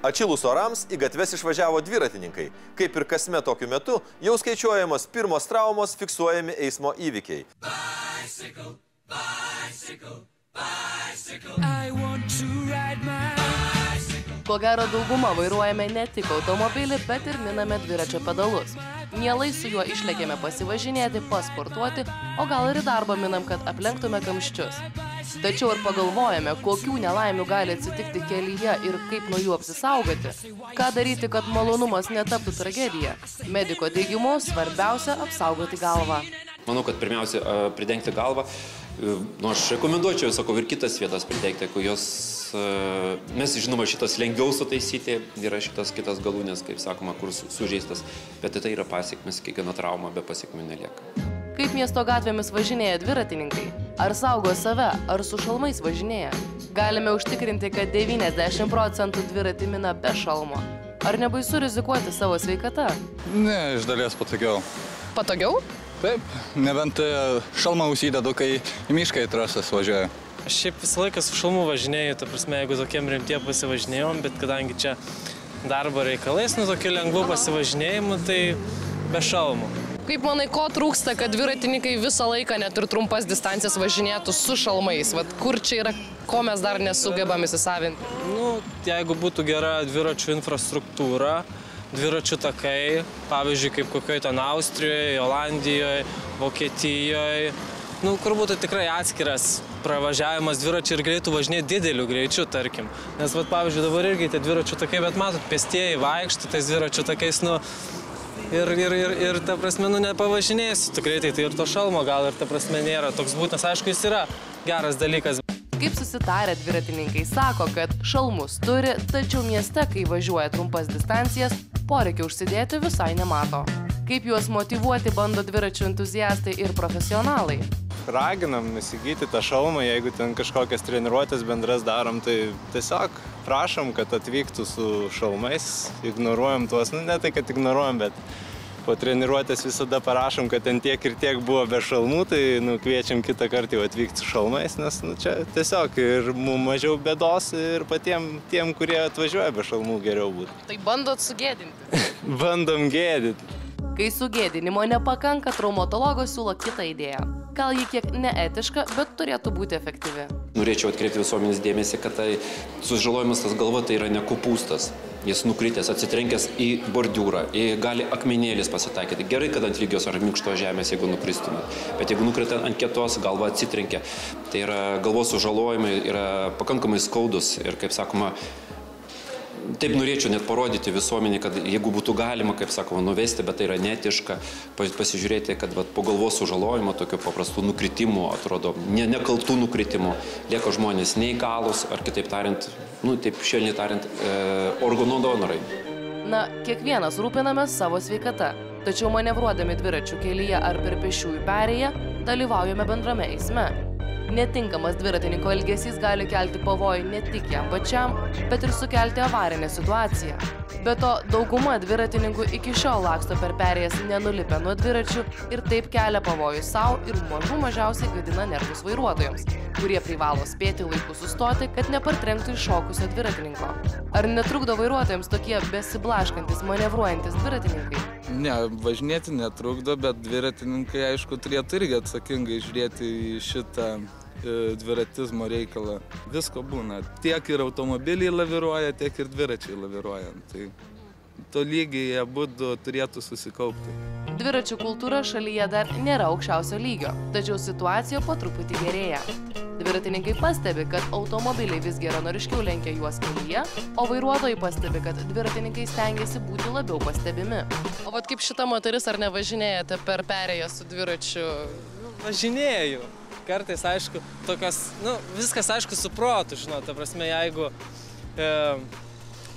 Atšilus orams į gatves išvažiavo dviratininkai. Kaip ir kasmet tokiu metu, jau skaičiuojamos pirmos traumos, fiksuojami eismo įvykiai. Bicycle, bicycle, bicycle. I want to ride my bicycle. Ko gero dauguma vairuojame ne tik automobilį, bet ir miname dviračio pedalus. Mielai su juo išlėkėme pasivažinėti, pasportuoti, o gal ir į darbą minam, kad aplenktume kamščius. Tačiau ir pagalvojame, kokių nelaimių gali atsitikti kelyje ir kaip nuo jų apsisaugoti. Ką daryti, kad malonumas netaptų tragedija? Mediko teigimu, svarbiausia apsaugoti galvą. Manau, kad pirmiausia pridengti galvą. Aš rekomenduočiau, sakau, ir kitas vietas pridengti, mes žinoma šitas lengviau sutaisyti, yra šitas kitas galūnės, kaip sakoma, kur sužeistas, bet tai yra pasiekmes, kiekviena trauma be pasiekmių nelieka. Kaip miesto gatvėmis važinėja dviratininkai? Ar saugo save, ar su šalmais važinėja? Galime užtikrinti, kad 90% dviratį mina be šalmo. Ar nebaisu rizikuoti savo sveikatą? Ne, iš dalies patogiau. Patogiau? Taip, nebent šalmą užsidedu, kai į mišką į trasas važiuoju. Aš šiaip visą laiką su šalmu važinėjau, ta prasme, jeigu tokiem rimtie pasivažinėjom, bet kadangi čia darbo reikalais, tokiu lengvu pasivažinėjimu, tai be šalmų. Kaip manai, ko trūksta, kad dviratininkai visą laiką net ir trumpas distancijas važinėtų su šalmais? Vat kur čia yra, ko mes dar nesugebam įsisavinti? Jeigu būtų gera dviračių infrastruktūra, dviračių takai, pavyzdžiui, kaip kokioje ten Austrijoje, Olandijoje, Vokietijoje, kur būtų tikrai atskiras pravažiavimas dviračių ir galėtų važinėti dideliu greičiu, tarkim. Nes, pavyzdžiui, dabar irgi tie dviračių takai, bet matot, pėstieji vaikšto tais dviračių takais, ir ta prasme, nepavažinėsiu tu greitai, tai ir to šalmo gal ir ta prasme nėra toks būtinas, aišku, jis yra geras dalykas. Kaip susitarę dviratininkai sako, kad šalmus turi, tačiau mieste, kai važiuoja trumpas distancijas, poreikio užsidėti visai nemato. Kaip juos motyvuoti bando dviračių entuziastai ir profesionalai? Raginam įsigyti tą šalmą, jeigu ten kažkokias treniruotės bendras darom, tai tiesiog prašom, kad atvyktų su šalmais, ignoruojam tuos, ne tai, kad ignoruojam, bet po treniruotės visada parašom, kad ten tiek ir tiek buvo be šalmų, tai kviečiam kitą kartą jau atvykti su šalmais, nes čia tiesiog ir mums mažiau bėdos ir patiem tiem, kurie atvažiuoja be šalmų, geriau būtų. Tai bandot sugėdinti? Bandom gėdinti. Kai sugėdinimo nepakanka, traumatologas siūlo kitą idėją. Gal ji kiek neetiška, bet turėtų būti efektyvi. Norėčiau atkreipti visuomenės dėmesį, kad sužalojimas tas galva tai yra ne kopūstas. Jis nukritęs, atsitrenkęs į bordiūrą, gali akmenėlis pasitaikyti. Gerai, kad ant lygios ar minkštos žemės, jeigu nukristume. Bet jeigu nukrita ant kietos, galva atsitrenkia. Tai yra galvos sužalojimai, yra pakankamai skaudus ir, kaip sakoma, taip norėčiau net parodyti visuomenį, kad jeigu būtų galima, kaip sakoma, nuvesti, bet tai yra netiška, pasižiūrėti, kad po galvos sužalojimo, tokių paprastų nukritimų, atrodo, nekaltų nukritimų, lieka žmonės neįgalūs, ar kitaip tariant, taip švelniai tariant, organų donorai. Kiekvienas rūpinamės savo sveikata, tačiau manevruodami dviračių kelyje ar per pėsčiųjų perėją, dalyvaujame bendrame eisme. Netinkamas dviratininko elgesys gali kelti pavojų ne tik jam pačiam, bet ir sukelti avarinę situaciją. Be to, dauguma dviratininkų iki šiol laksto per perėjas nenulipę nuo dviračių ir taip kelia pavojų savo ir mažiausiai gadina nervus vairuotojams, kurie privalo spėti laiku sustoti, kad nepartrenktų iššokusio dviratininko. Ar netrukdo vairuotojams tokie besiblaškantis, manevruojantis dviratininkai? Ne, važinėti netrukdo, bet dviratininkai, aišku, turėtų irgi atsakingai žiūrėti į šitą dviratizmo reikalą. Visko būna. Tiek ir automobiliai laviruoja, tiek ir dviračiai laviruoja. Tai to lygiai abudu turėtų susikaupti. Dviračių kultūra šalyje dar nėra aukščiausio lygio, tačiau situacija po truputį gerėja. Dviratininkai pastebi, kad automobiliai vis geranoriškiau lenkia juos kelyje, o vairuotojai pastebi, kad dviratininkai stengiasi būti labiau pastebimi. O kaip šita moteris, ar nevažinėjate per perėją su dviračiu? Važinėju. Kartais, aišku, tokios, viskas, aišku, su protu, ta prasme, jeigu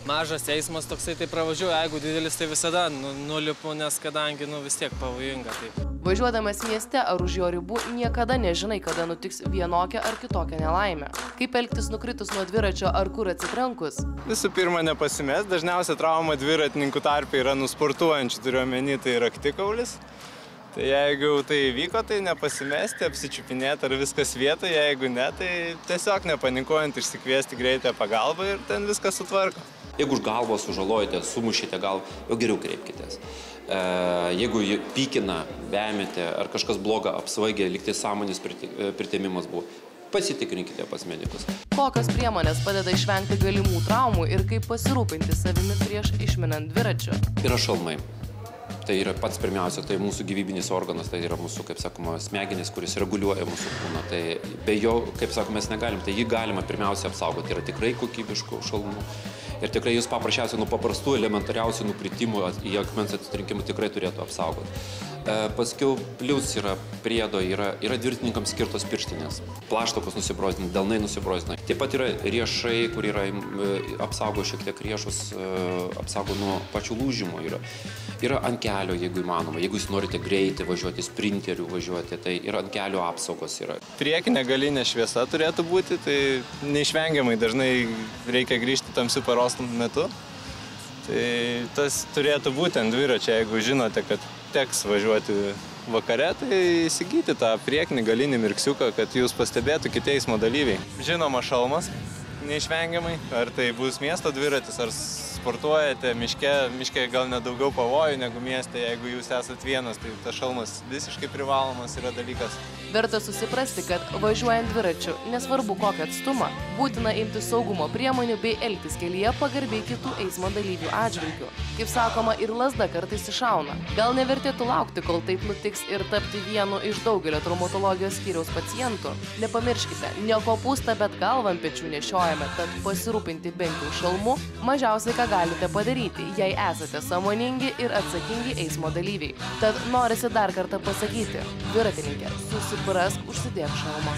mažas eismas toksai, tai pravažiuoju, jeigu didelis, tai visada nulipu, nes kadangi, vis tiek pavojinga. Važiuodamas mieste ar už jo ribų, niekada nežinai, kada nutiks vienokia ar kitokia nelaimė. Kaip elgtis nukritus nuo dviračio ar kur atsitrenkus? Visų pirma, nepasimest. Dažniausia trauma dviratininkų tarpe yra nusportuojančių, turiu omeny, tai raktikaulis. Tai jeigu tai įvyko, tai nepasimesti, apsičiupinėti, ar viskas vietoje, jeigu ne, tai tiesiog nepanikuojant išsikviesti greitąją pagalbą ir ten viskas sutvarko. Jeigu už galvą sužalojate, sumušite galvą, jau geriau kreipkitės. Jeigu pykina, vemite ar kažkas bloga apsvaigė, liktai sąmonės pritėmimas buvo, pasitikrinkite pas medikus. Kokios priemonės padeda išvengti galimų traumų ir kaip pasirūpinti savimi prieš išminant dviračiu? Yra šalmai. Tai yra pats pirmiausia, tai mūsų gyvybinis organas, tai yra mūsų, kaip sakoma, smegenis, kuris reguliuoja mūsų kūną. Tai be jo, kaip sakoma, mes negalim, tai jį galima pirmiausia apsaugoti. Yra tikrai kokybiškų šalmų. Ir tikrai jūs paprasčiausiai nuo paprastų, elementariausių nukritimų į akmens atsitrenkimų tikrai turėtų apsaugoti. Paskiau plius yra priedo, yra dviratininkams skirtos pirštinės. Plaštakos nusibrozdina, delnai nusibrozdina. Taip pat yra riešai, kur yra apsaugo šiek tiek riešus, apsaugo nuo pačių lūžimo. Yra ant kelio, jeigu įmanoma. Jeigu jūs norite greitai važiuoti, sprinterių važiuoti, tai yra ant kelio apsaugos. Priekinė galinė šviesa turėtų būti, tai neišvengiamai dažnai reikia grįžti tamsiu paros metu. Tai tas turėtų būti ant dviračio, jeigu žinote, kad teks važiuoti vakare, tai įsigyti tą priekinį galinį mirksiuką, kad jūs pastebėtų kiti eismo dalyviai. Žinoma, šalmas neišvengiamai, ar tai bus miesto dviratis, ar sportuojate miške gal nedaugiau pavojų negu mieste, jeigu jūs esat vienas, tai tas šalmas visiškai privalomas yra dalykas. Verta susiprasti, kad važiuojant dviračiu, nesvarbu kokį atstumą, būtina imti saugumo priemonių bei elgtis kelyje pagarbiai kitų eismo dalyvių atžvilgių. Kaip sakoma, ir lazda kartais iššauna. Gal nevertėtų laukti, kol taip nutiks ir tapti vienu iš daugelio traumatologijos skyriaus pacientų. Nepamirškite, ne kopūstą, bet galvą ant pečių nešiojame, tad pasirūpinti bent jau šalmu mažiausiai ką galite padaryti, jei esate sąmoningi ir atsakingi eismo dalyviai. Tad norisi dar kartą pasakyti, dviratininkė, susiprask, užsidėk šalmą.